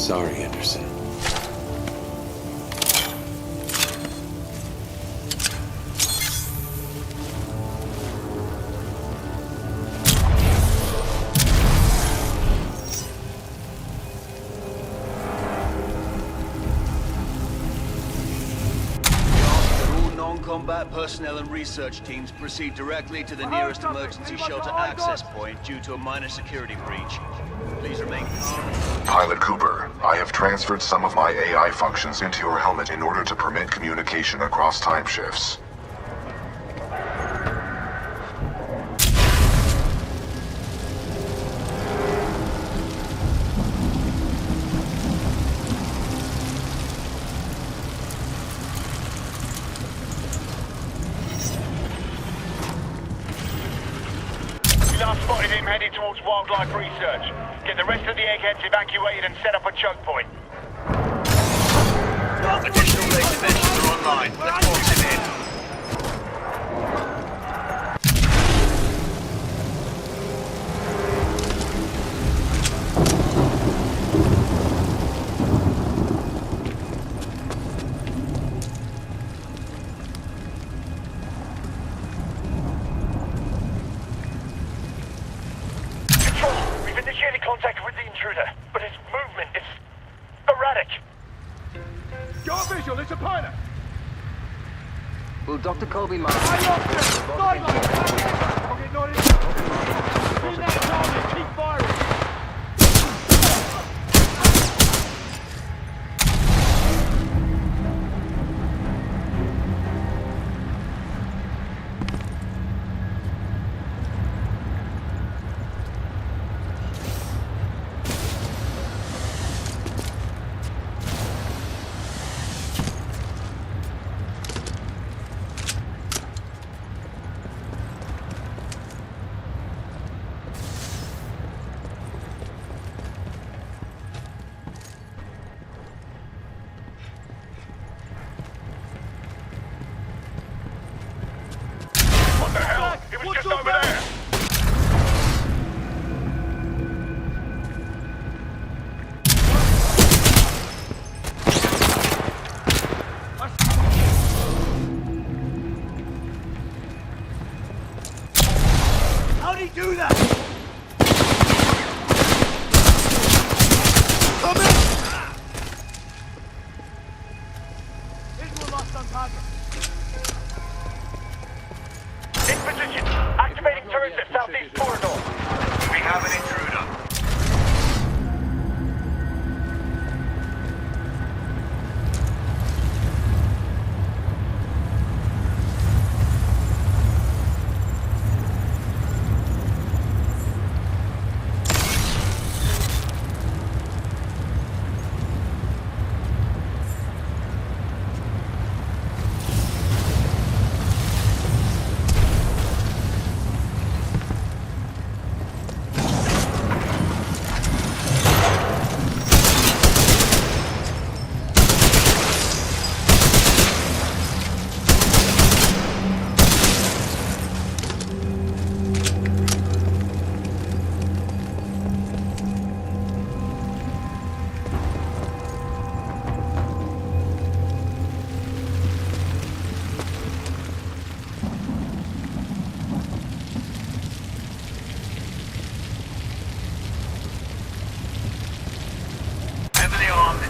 Sorry, Anderson. Combat personnel and research teams proceed directly to the nearest emergency shelter access point due to a minor security breach. Please remain calm. Pilot Cooper, I have transferred some of my AI functions into your helmet in order to permit communication across time shifts. Spotted him heading towards wildlife research. Get the rest of the eggheads evacuated and set up a choke point. Additional leg dimensions are online. Let's box him in. Initiated contact with the intruder, but his movement is erratic. Got a visual, it's a pilot! Will Dr. Colby mark? I lost him! Sideline! Okay, not in. In that target, keep firing! It was just over there! How'd he do that? Come in! Visual lost on target. In position. Activating turrets at southeast corridor. We have an intruder.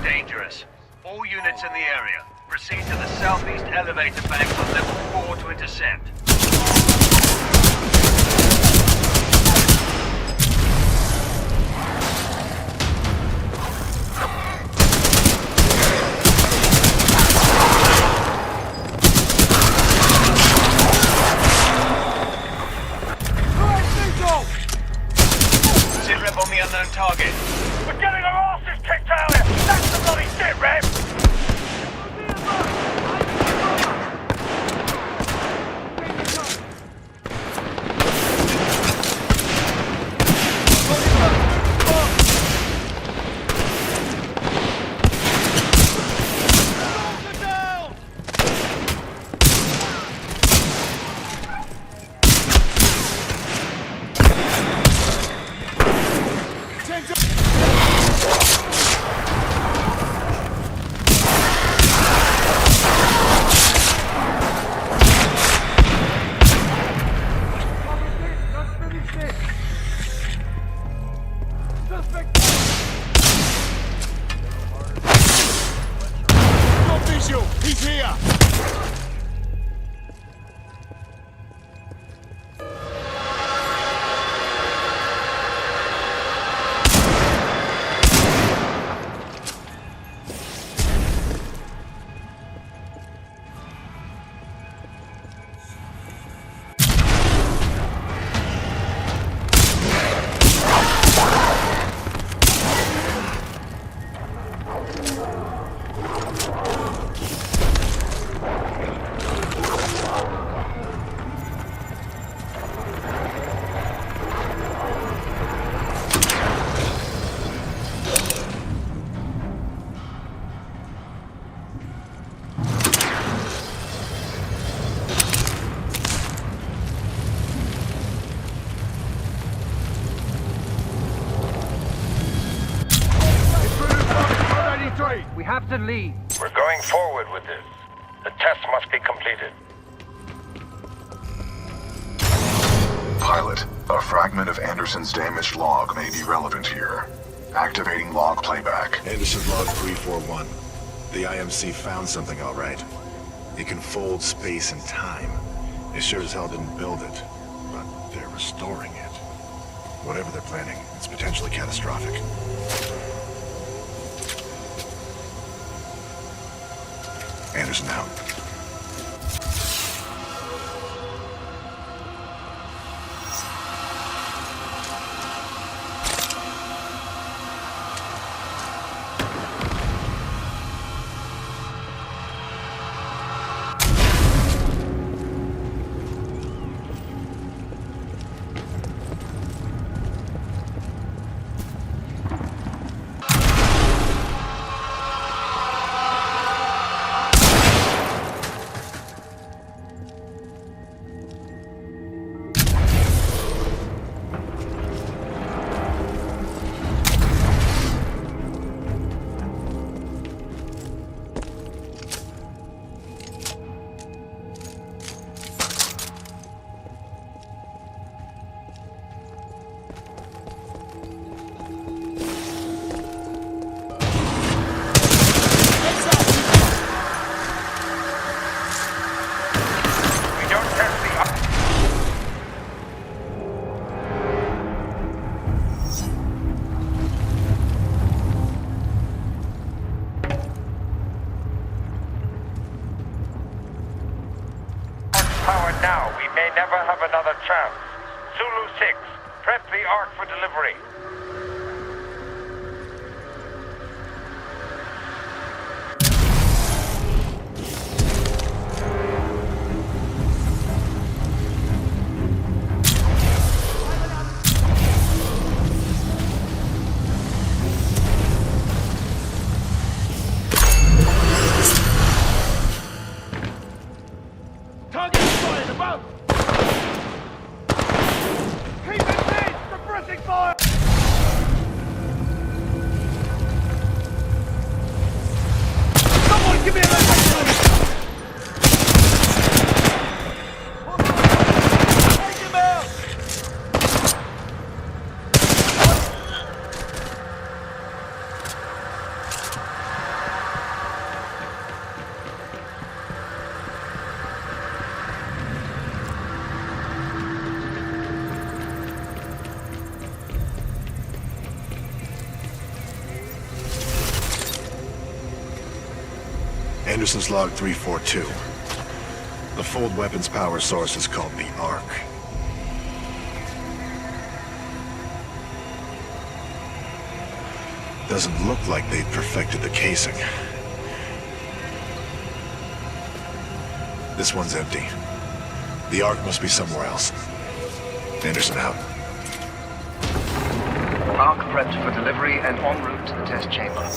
Dangerous. All units in the area, proceed to the southeast elevator bank on level 4 to intercept. Sit rep on the unknown target. We're getting our asses kicked out here! That's the bloody shit, Rev! Instantly! We're going forward with this. The test must be completed. Pilot, a fragment of Anderson's damaged log may be relevant here. Activating log playback. Anderson log 341. The IMC found something all right. It can fold space and time. They sure as hell didn't build it, but they're restoring it. Whatever they're planning, it's potentially catastrophic. Anderson out. Power now. We may never have another chance. Zulu 6, prep the Ark for delivery. Target spotted above! Keep engaged! Suppressing fire! Someone give me a location! Take him out! Anderson's log 342. The fold weapons power source is called the Ark. Doesn't look like they'd perfected the casing. This one's empty. The Ark must be somewhere else. Anderson out. Ark prepped for delivery and en route to the test chamber.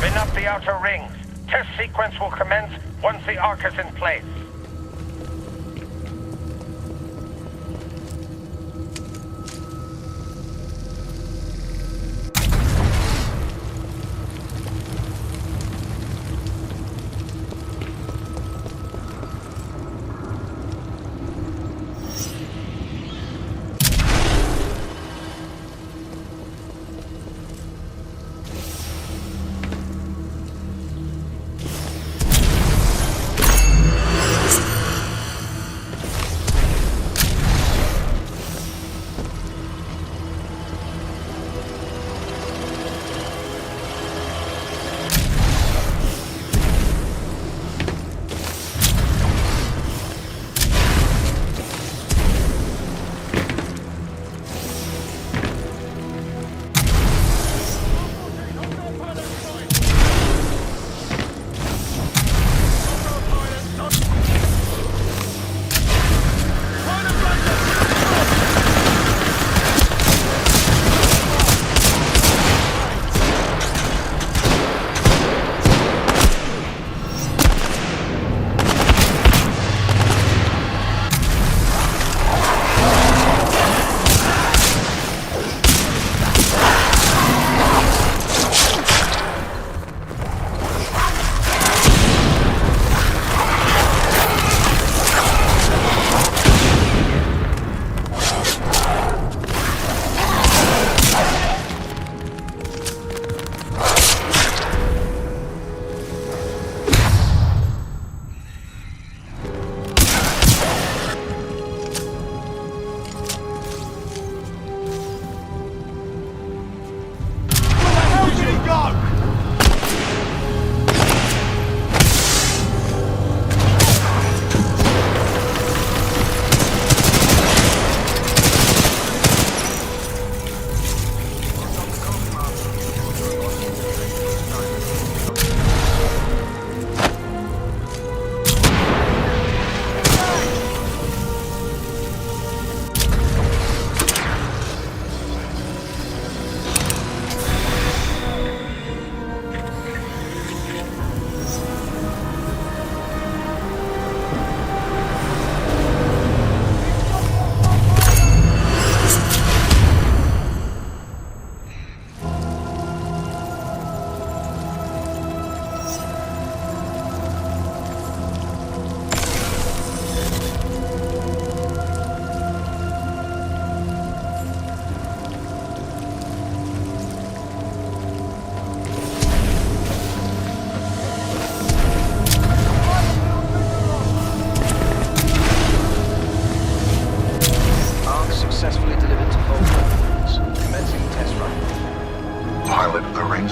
Spin up the outer rings. Test sequence will commence once the Ark is in place.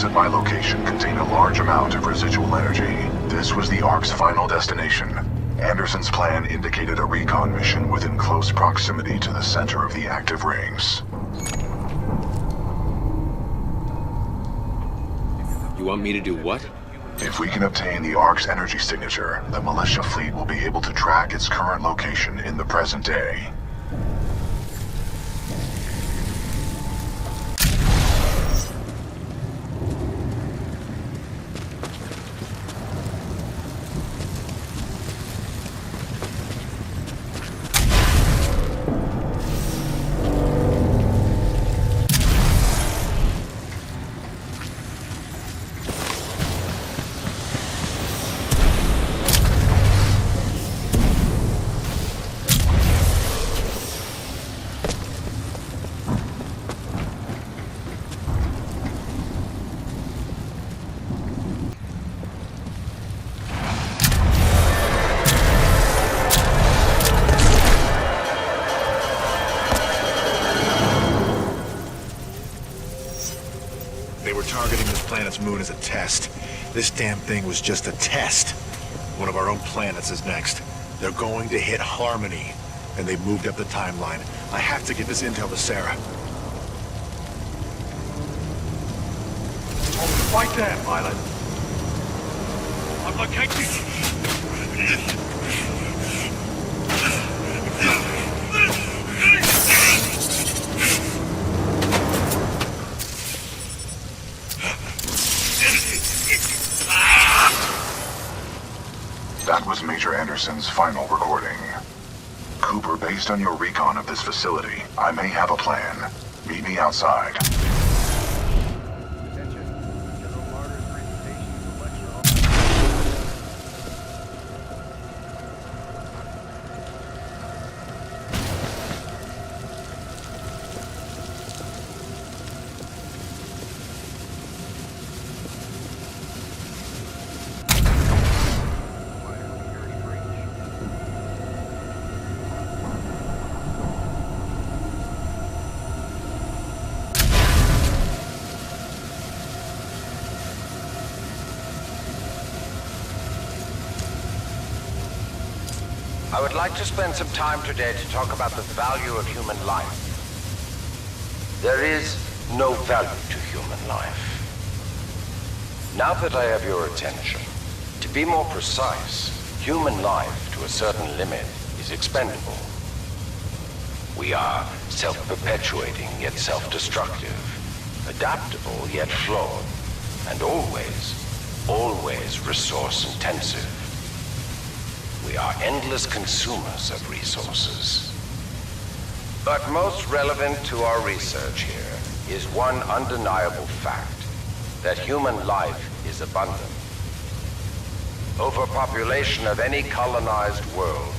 At my location contain a large amount of residual energy. This was the Ark's final destination. Anderson's plan indicated a recon mission within close proximity to the center of the active rings. You want me to do what? If we can obtain the Ark's energy signature, the militia fleet will be able to track its current location in the present day. They were targeting this planet's moon as a test. This damn thing was just a test. One of our own planets is next. They're going to hit Harmony, and they've moved up the timeline. I have to get this intel to Sarah. Right there, pilot. I've located... Anderson's final recording. Cooper, based on your recon of this facility, I may have a plan. Meet me outside. Attention. General Marder's presentation is a lecture on... Minor security breach. I would like to spend some time today to talk about the value of human life. There is no value to human life. Now that I have your attention, to be more precise, human life to a certain limit is expendable. We are self-perpetuating yet self-destructive, adaptable yet flawed, and always resource-intensive. We are endless consumers of resources. But most relevant to our research here is one undeniable fact, that human life is abundant. Overpopulation of any colonized world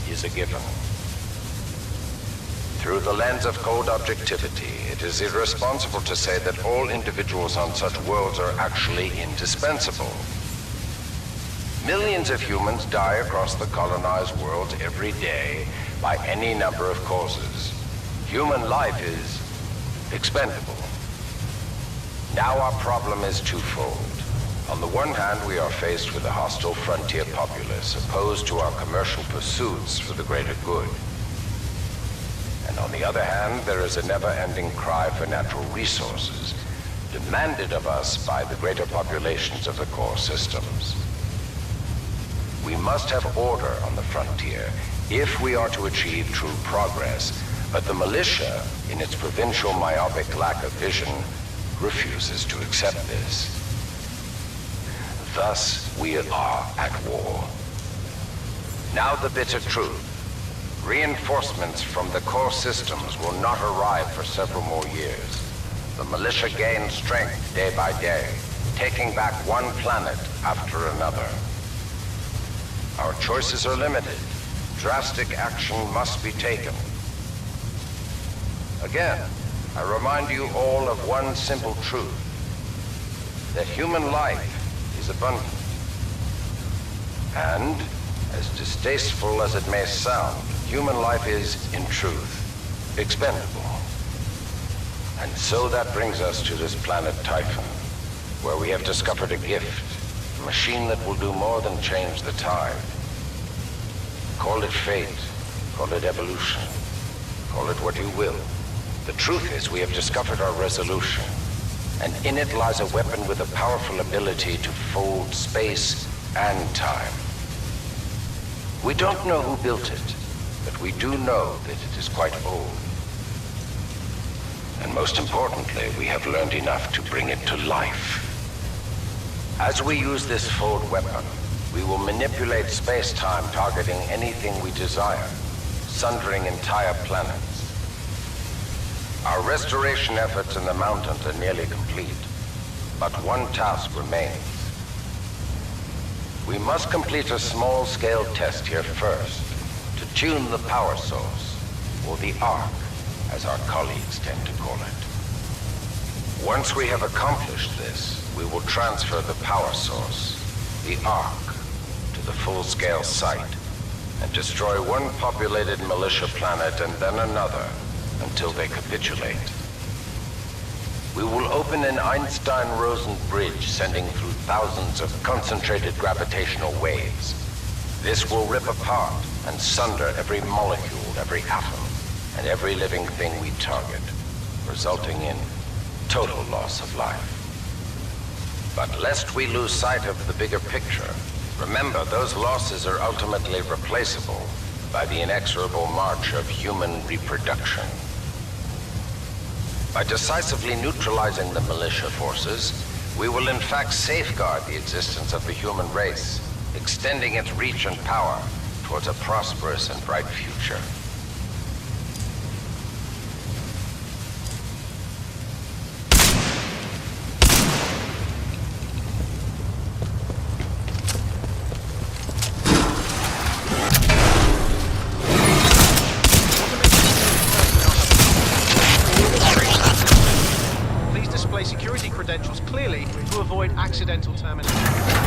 is a given. Through the lens of cold objectivity, it is irresponsible to say that all individuals on such worlds are actually indispensable. Millions of humans die across the colonized world every day by any number of causes. Human life is expendable. Now our problem is twofold. On the one hand, we are faced with a hostile frontier populace opposed to our commercial pursuits for the greater good. And on the other hand, there is a never-ending cry for natural resources, demanded of us by the greater populations of the core systems. We must have order on the frontier if we are to achieve true progress, but the militia, in its provincial myopic lack of vision, refuses to accept this. Thus, we are at war. Now the bitter truth. Reinforcements from the core systems will not arrive for several more years. The militia gains strength day by day, taking back one planet after another. Our choices are limited. Drastic action must be taken. Again, I remind you all of one simple truth, that human life is abundant. And, as distasteful as it may sound, human life is, in truth, expendable. And so that brings us to this planet Typhon, where we have discovered a gift, a machine that will do more than change the tide. Call it fate, call it evolution, call it what you will. The truth is we have discovered our resolution, and in it lies a weapon with a powerful ability to fold space and time. We don't know who built it, but we do know that it is quite old. And most importantly, we have learned enough to bring it to life. As we use this fold weapon, we will manipulate space-time targeting anything we desire, sundering entire planets. Our restoration efforts in the mountains are nearly complete, but one task remains. We must complete a small-scale test here first, to tune the power source, or the arc, as our colleagues tend to call it. Once we have accomplished this, we will transfer the power source, the arc, to the full-scale site, and destroy one populated militia planet and then another, until they capitulate. We will open an Einstein-Rosen bridge sending through thousands of concentrated gravitational waves. This will rip apart and sunder every molecule, every atom, and every living thing we target, resulting in total loss of life. But lest we lose sight of the bigger picture, remember those losses are ultimately replaceable by the inexorable march of human reproduction. By decisively neutralizing the militia forces, we will in fact safeguard the existence of the human race, extending its reach and power towards a prosperous and bright future. Please display security credentials clearly to avoid accidental termination.